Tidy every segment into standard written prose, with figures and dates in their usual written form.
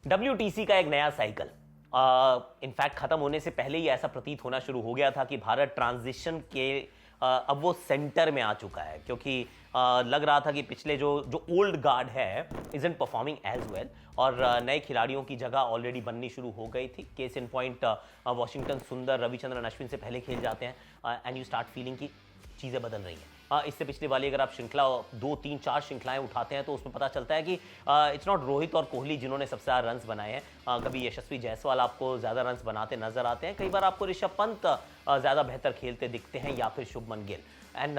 WTC का एक नया साइकिल इनफैक्ट खत्म होने से पहले ही ऐसा प्रतीत होना शुरू हो गया था कि भारत ट्रांजिशन के अब वो सेंटर में आ चुका है, क्योंकि लग रहा था कि पिछले जो जो ओल्ड गार्ड है इजंट परफॉर्मिंग एज वेल, और नए खिलाड़ियों की जगह ऑलरेडी बननी शुरू हो गई थी। केस इन पॉइंट वॉशिंगटन सुंदर रविचंद्रन अश्विन से पहले खेल जाते हैं एंड यू स्टार्ट फीलिंग कि चीज़ें बदल रही हैं। इससे पिछली वाली अगर आप श्रृंखला 2, 3, 4 श्रृंखलाएं उठाते हैं तो उसमें पता चलता है कि इट्स नॉट रोहित और कोहली जिन्होंने सबसे ज़्यादा रन्स बनाए हैं। कभी यशस्वी जायसवाल आपको ज़्यादा रन्स बनाते नजर आते हैं, कई बार आपको ऋषभ पंत ज़्यादा बेहतर खेलते दिखते हैं, या फिर Shubman Gill. And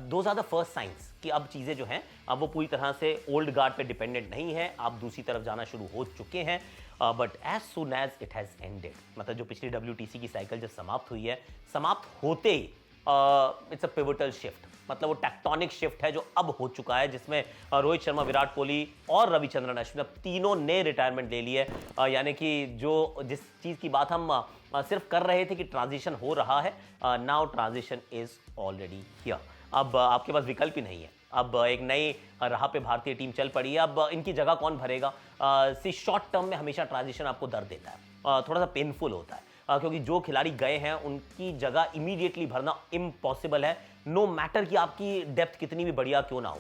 those are the first signs कि अब चीज़ें जो हैं अब वो पूरी तरह से ओल्ड गार्ड पे डिपेंडेंट नहीं है, आप दूसरी तरफ जाना शुरू हो चुके हैं। But as soon as it has ended, मतलब जो पिछली WTC की साइकिल जब समाप्त हुई है, समाप्त होते ही इट्स अ पिवटल शिफ्ट, मतलब वो टेक्टोनिक शिफ्ट है जो अब हो चुका है, जिसमें रोहित शर्मा, विराट कोहली और रविचंद्रन अश्विन अब तीनों ने रिटायरमेंट ले ली है। यानी कि जो जिस चीज़ की बात हम सिर्फ कर रहे थे कि ट्रांजिशन हो रहा है, now transition is already here. अब आपके पास विकल्प ही नहीं है, अब एक नई राह पे भारतीय टीम चल पड़ी है। अब इनकी जगह कौन भरेगा? शॉर्ट टर्म में हमेशा ट्रांजिशन आपको दर्द देता है, थोड़ा सा पेनफुल होता है, क्योंकि जो खिलाड़ी गए हैं उनकी जगह इमीडिएटली भरना इम्पॉसिबल है, नो मैटर कि आपकी डेप्थ कितनी भी बढ़िया क्यों ना हो।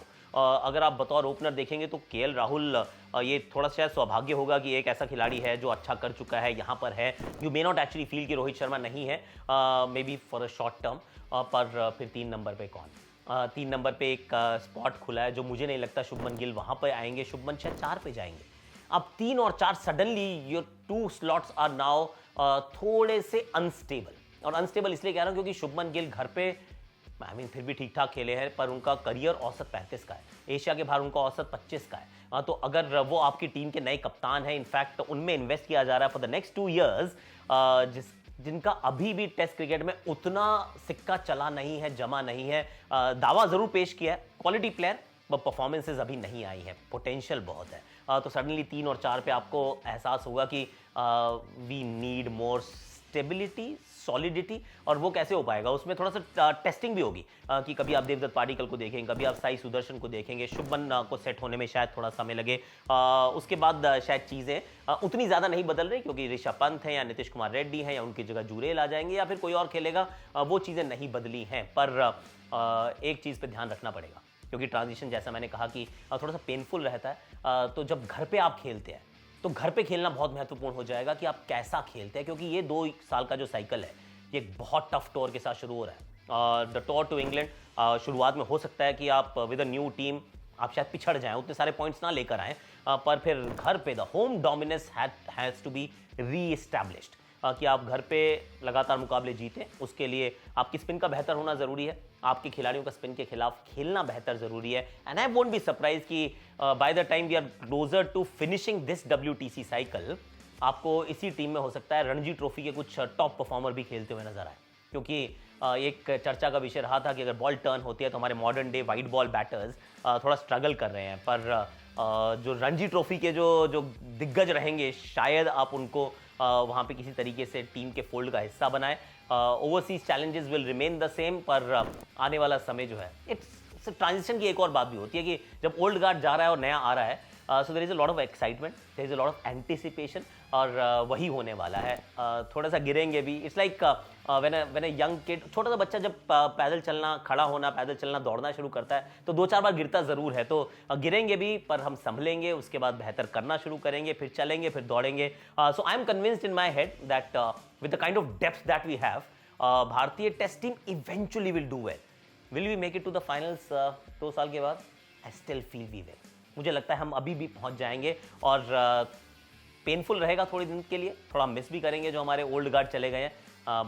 अगर आप बतौर ओपनर देखेंगे तो केएल राहुल, ये थोड़ा सा सौभाग्य होगा कि एक ऐसा खिलाड़ी है जो अच्छा कर चुका है, यहाँ पर है। You may not actually feel कि रोहित शर्मा नहीं है, may be for a short term. पर फिर 3 नंबर पे कौन? 3 नंबर पे एक स्पॉट खुला है जो मुझे नहीं लगता शुभमन गिल वहाँ पर आएंगे, शुभमन शायद 4 पे जाएंगे। अब 3 और 4 suddenly your 2 slots are now थोड़े से अनस्टेबल, और अनस्टेबल इसलिए कह रहा हूं क्योंकि शुभमन गिल घर पे फिर भी ठीक ठाक खेले हैं, पर उनका करियर औसत 35 का है, एशिया के बाहर उनका औसत 25 का है। तो अगर वो आपकी टीम के नए कप्तान हैं, इनफैक्ट उनमें इन्वेस्ट किया जा रहा है फॉर द नेक्स्ट 2 ईयर्स, जिनका अभी भी टेस्ट क्रिकेट में उतना सिक्का चला नहीं है, जमा नहीं है। दावा जरूर पेश किया है, क्वालिटी प्लेयर, परफॉर्मेंसेज अभी नहीं आई है, पोटेंशियल बहुत है। तो सडनली 3 और 4 पे आपको एहसास होगा कि we need more stability, solidity, और वो कैसे हो पाएगा? उसमें थोड़ा सा टेस्टिंग भी होगी कि कभी आप देवदत्त पाडिक्कल को देखेंगे, कभी आप साई सुदर्शन को देखेंगे, शुभमन को सेट होने में शायद थोड़ा समय लगे। उसके बाद शायद चीज़ें उतनी ज़्यादा नहीं बदल रही, क्योंकि ऋषभ पंत हैं या नीतीश कुमार रेड्डी हैं या उनकी जगह जुरेल आ जाएंगे या फिर कोई और खेलेगा, वो चीज़ें नहीं बदली हैं। पर एक चीज़ पर ध्यान रखना पड़ेगा, क्योंकि ट्रांजिशन जैसा मैंने कहा कि थोड़ा सा पेनफुल रहता है। तो जब घर पे आप खेलते हैं तो घर पे खेलना बहुत महत्वपूर्ण हो जाएगा कि आप कैसा खेलते हैं, क्योंकि ये 2 साल का जो साइकिल है ये बहुत टफ टूर के साथ शुरू हो रहा है। द टूर टू इंग्लैंड, शुरुआत में हो सकता है कि आप विद अ न्यू टीम आप शायद पिछड़ जाएं, उतने सारे पॉइंट्स ना लेकर आएँ, पर फिर घर पे the home dominance has to be re established, कि आप घर पे लगातार मुकाबले जीतें। उसके लिए आपकी स्पिन का बेहतर होना ज़रूरी है, आपके खिलाड़ियों का स्पिन के खिलाफ खेलना बेहतर ज़रूरी है। And I won't be surprised कि by the time we are closer to finishing this WTC cycle, आपको इसी टीम में हो सकता है रणजी ट्रॉफी के कुछ टॉप परफॉर्मर भी खेलते हुए नजर आए, क्योंकि एक चर्चा का विषय रहा था कि अगर बॉल टर्न होती है तो हमारे modern day wide ball batters थोड़ा स्ट्रगल कर रहे हैं, पर जो रणजी ट्रॉफी के जो दिग्गज रहेंगे शायद आप उनको वहाँ पे किसी तरीके से टीम के फोल्ड का हिस्सा बनाए। Overseas challenges will remain the same, पर आने वाला समय जो है, इट्स ट्रांजिशन की एक और बात भी होती है कि जब ओल्ड गार्ड जा रहा है और नया आ रहा है, so there is a lot of excitement, there is a lot of anticipation, और वही होने वाला है। थोड़ा सा गिरेंगे भी, it's like when a young kid, छोटा सा बच्चा जब पैदल चलना, खड़ा होना, पैदल चलना, दौड़ना शुरू करता है तो 2-4 बार गिरता ज़रूर है, तो गिरेंगे भी, पर हम संभलेंगे, उसके बाद बेहतर करना शुरू करेंगे, फिर चलेंगे, फिर दौड़ेंगे। So I am convinced in my head that with the kind of depth that we have, भारतीय test team eventually will do well. Will we make it to the finals 2 साल के बाद? I still feel we will. मुझे लगता है हम अभी भी पहुंच जाएंगे, और पेनफुल रहेगा थोड़े दिन के लिए, थोड़ा मिस भी करेंगे जो हमारे ओल्ड गार्ड चले गए हैं,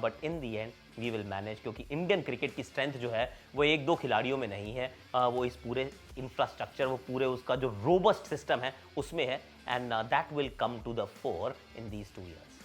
but in the end we will manage, क्योंकि इंडियन क्रिकेट की स्ट्रेंथ जो है वो 1-2 खिलाड़ियों में नहीं है, वो इस पूरे इंफ्रास्ट्रक्चर, वो पूरे उसका जो रोबस्ट सिस्टम है उसमें है, and that will come to the fore in these 2 years.